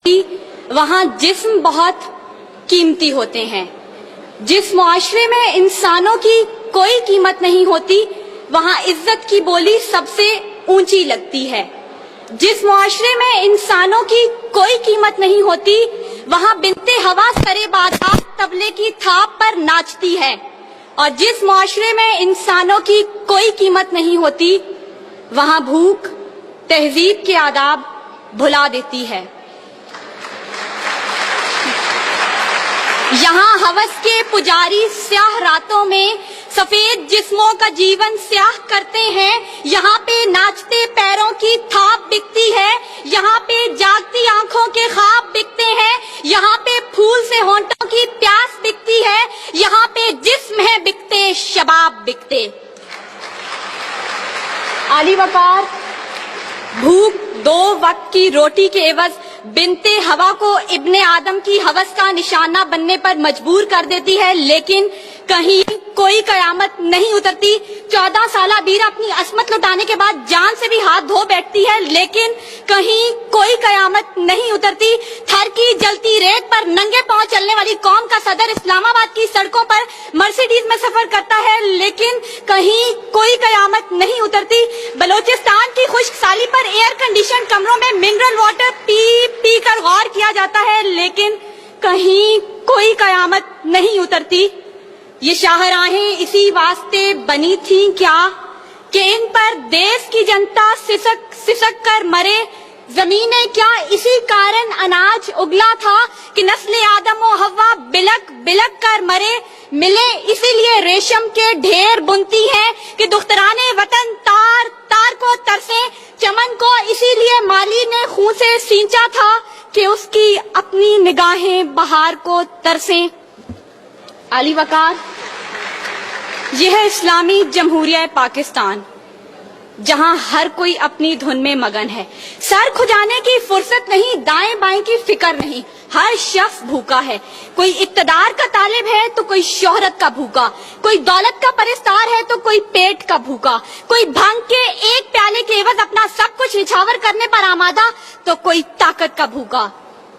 वहाँ जिस्म बहुत कीमती होते हैं। जिस मुआशरे में इंसानों की कोई कीमत नहीं होती, वहाँ इज्जत की बोली सबसे ऊंची लगती है। जिस मुआशरे में इंसानों की कोई कीमत नहीं होती, वहाँ बिनते हवा सरे बाजार तबले की थाप पर नाचती है। और जिस मुआशरे में इंसानों की कोई कीमत नहीं होती, वहाँ भूख तहजीब के आदाब भुला देती है। यहाँ हवस के पुजारी स्याह रातों में सफेद जिस्मों का जीवन स्याह करते हैं। यहाँ पे नाचते पैरों की थाप बिकती है। यहाँ पे जागती आंखों के ख्वाब बिकते हैं। यहाँ पे फूल से होंठों की प्यास बिकती है। यहाँ पे जिस्म है बिकते, शबाब बिकते। आली वकार भूख 2 वक्त की रोटी के एवज बिनते हवा को इब्ने आदम की हवस का निशाना बनने पर मजबूर कर देती है, लेकिन कहीं कोई कयामत नहीं उतरती। 14 साला बीरा अपनी असमत लुटाने के बाद जान से भी हाथ धो बैठती है, लेकिन कहीं कोई कयामत नहीं उतरती। थर की जलती रेत पर नंगे पांव चलने वाली कौम का सदर इस्लामाबाद की सड़कों पर मर्सिडीज में सफर करता है, लेकिन कहीं कोई कयामत नहीं उतरती। बलोचिस्तान की खुश्क साली पर एयर कंडीशन कमरों में मिनरल वाटर पी कर गौर किया जाता है, लेकिन कहीं कोई कयामत नहीं उतरती। ये शाहराहें इसी वास्ते बनी थीं क्या कि इन पर देश की जनता सिसक कर मरे। जमीनें क्या इसी कारण अनाज उगला था कि नस्ल आदम और हव्वा बिलक कर मरे। मिले इसीलिए रेशम के ढेर बुनती हैं कि दुख्तराने वतन तार को तरसे। चमन को इसीलिए माली ने खून से सींचा था कि उसकी अपनी निगाहें बहार को तरसें। आली वकार यह है इस्लामी जमहूरिया पाकिस्तान, जहां हर कोई अपनी धुन में मगन है। सर खुजाने की फुर्सत नहीं, दाएं बाएं की फिक्र नहीं। हर शख्स भूखा है। कोई इक्तदार का तालिब है तो कोई शोहरत का भूखा, कोई दौलत का परिस्तार है तो कोई पेट का भूखा, कोई भांग के एक प्याले के एवज अपना सब कुछ निछावर करने पर आमादा तो कोई ताकत का भूखा।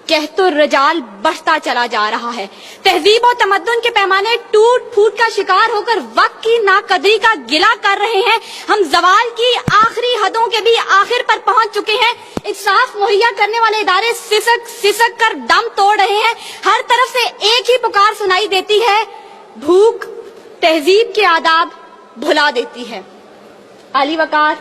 कह तो रजाल बढ़ता चला जा रहा है। तहजीब और तमद्दुन के पैमाने टूट फूट का शिकार होकर वक्त की नाकदरी का गिला कर रहे हैं। हम जवाल की आखिरी हदों के भी आखिर पर पहुंच चुके हैं। इंसाफ मुहैया करने वाले इदारे सिसक कर दम तोड़ रहे हैं। हर तरफ से एक ही पुकार सुनाई देती है, भूख तहजीब के आदाब भुला देती है। आली वकार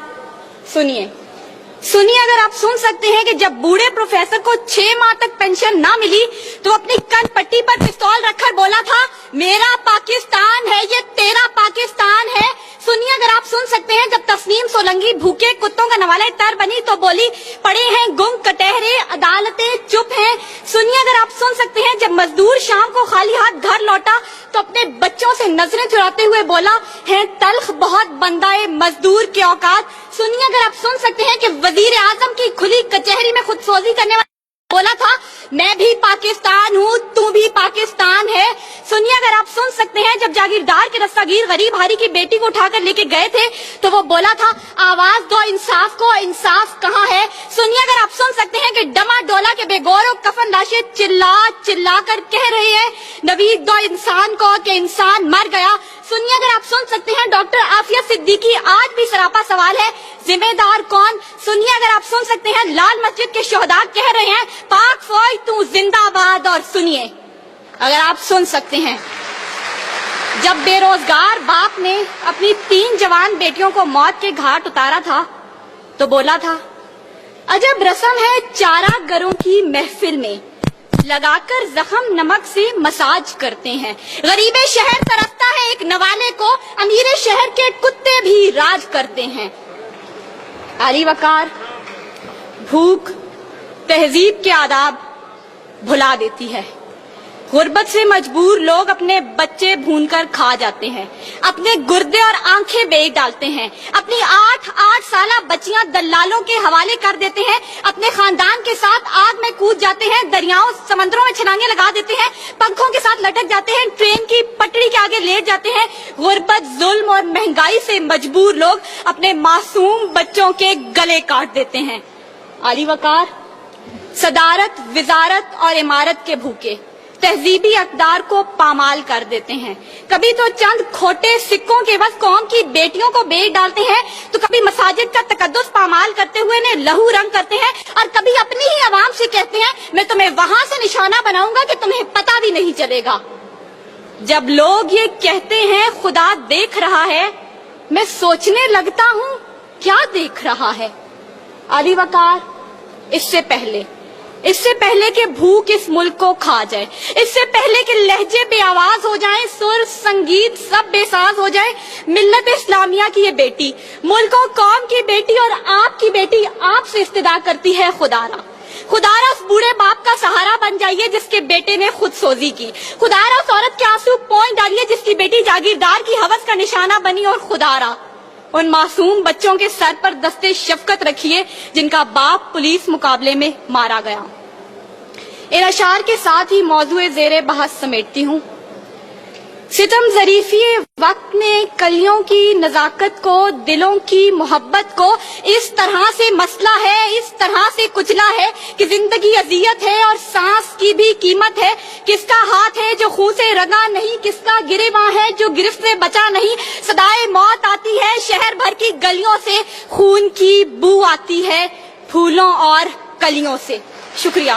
सुनिए, अगर आप सुन सकते हैं कि जब बूढ़े प्रोफेसर को 6 माह तक पेंशन ना मिली तो अपनी कन पट्टी पर पिस्तौल रखकर बोला था, मेरा पाकिस्तान है ये तेरा पाकिस्तान है। सुनिए, अगर आप सुन सकते हैं जब तस्नीम सोलंकी भूखे कुत्तों का नवाले तर बनी तो बोली, पड़े हैं गुम कटहरे अदालतें चुप हैं। सुनिए, अगर आप सुन सकते हैं जब मजदूर शाम को खाली हाथ घर लौटा तो अपने बच्चों से नजरें चुराते हुए बोला, है तल्ख बहुत बंदाए मजदूर के औकात। सुनिए, अगर आप सुन सकते हैं कि वजीर आजम की खुली कचहरी में खुदसोजी करने वाला बोला था, मैं भी पाकिस्तान हूँ तू भी पाकिस्तान है। सुनिए, अगर आप सुन सकते हैं जब जागीरदार के दस्तगीर गरीब हारी की बेटी को उठाकर लेके गए थे तो वो बोला था, आवाज दो इंसाफ को, इंसाफ कहाँ है। सुनिए, अगर आप सुन सकते हैं कि डमा डोला के बेगौर कफन लाशें चिल्ला कर कह रही है, नवीद दो इंसान को कि इंसान मर गया। सुनिए, अगर आप सुन सकते हैं डॉक्टर आफिया सिद्दीकी आज भी सरापा सवाल है, जिम्मेदार कौन। सुनिए, अगर आप सुन सकते हैं लाल मस्जिद के शोहदा कह रहे हैं, पाक फौज तू जिंदाबाद। और सुनिए, अगर आप सुन सकते हैं जब बेरोजगार बाप ने अपनी 3 जवान बेटियों को मौत के घाट उतारा था तो बोला था, अजब रस्म है चारा गरों की महफिल में, लगाकर जख्म नमक से मसाज करते हैं। गरीबे शहर तरसता है एक नवाले को, अमीरे शहर के कुत्ते भी राज करते हैं। आली वकार भूख तहजीब के आदाब भुला देती है। गुर्बत से मजबूर लोग अपने बच्चे भून कर खा जाते हैं, अपने गुर्दे और आंखें बेच डालते हैं, अपनी 8 साला बच्चियां दलालों के हवाले कर देते हैं, अपने खानदान के साथ आग में कूद जाते हैं, दरियाओं समंदरों में छलांगे लगा देते हैं, पंखों के साथ लटक जाते हैं, ट्रेन की पटरी के आगे लेट जाते हैं। गुर्बत, जुल्म और महंगाई से मजबूर लोग अपने मासूम बच्चों के गले काट देते हैं। आली वकार صدارت، وزارت اور عمارت کے بھوکے تہذیبی اقدار کو پامال کر دیتے ہیں. کبھی تو چند کھوٹے سکوں کے عوض قوم کی بیٹیوں کو بیچ ڈالتے ہیں، تو کبھی مساجد کا تقدس پامال کرتے ہوئے انہیں لہو رنگ کرتے ہیں، اور کبھی اپنی ہی عوام سے کہتے ہیں میں تمہیں وہاں سے نشانہ بناؤں گا کہ تمہیں پتہ بھی نہیں چلے گا. جب لوگ یہ کہتے ہیں خدا دیکھ رہا ہے، میں سوچنے لگتا ہوں کیا دیکھ رہا ہے. علی وقار، اس سے پہلے کہ بھوک اس ملک کو کھا جائے، اس سے پہلے کہ لہجے بے آواز ہو جائیں، سر سنگیت سب بے ساز ہو جائے، ملت اسلامیہ کی یہ بیٹی، ملک و قوم کی بیٹی اور آپ کی بیٹی آپ سے استدعا کرتی ہے خدارا اس بوڑھے باپ کا سہارا بن جائیے جس کے بیٹے نے خود سوزی کی. خدارا اس عورت کے آنسو پوئیں ڈالیے جس کی بیٹی جاگیردار کی ہوس کا نشانہ بنی. اور خدارا ان معصوم بچوں کے سر پر دستے شفقت رکھیے جن کا باپ پولیس مقابلے میں مارا گیا. ان اشعار کے ساتھ ہی موضوع زیر بحث سمیٹتی ہوں. ستم ظریفی وقت نے کلیوں کی نزاکت کو، دلوں کی محبت کو اس طرح سے مسئلہ ہے، اس طرح سے کچلا ہے کہ زندگی اذیت ہے اور سانس کی بھی قیمت ہے. کس کا ہاتھ ہے جو خون سے رنگا نہیں، کس کا گریباں ہے جو گرفت سے بچا نہیں. صدائے موت آتی ہے شہر بھر کی گلیوں سے، خون کی بو آتی ہے پھولوں اور کلیوں سے. شکریہ.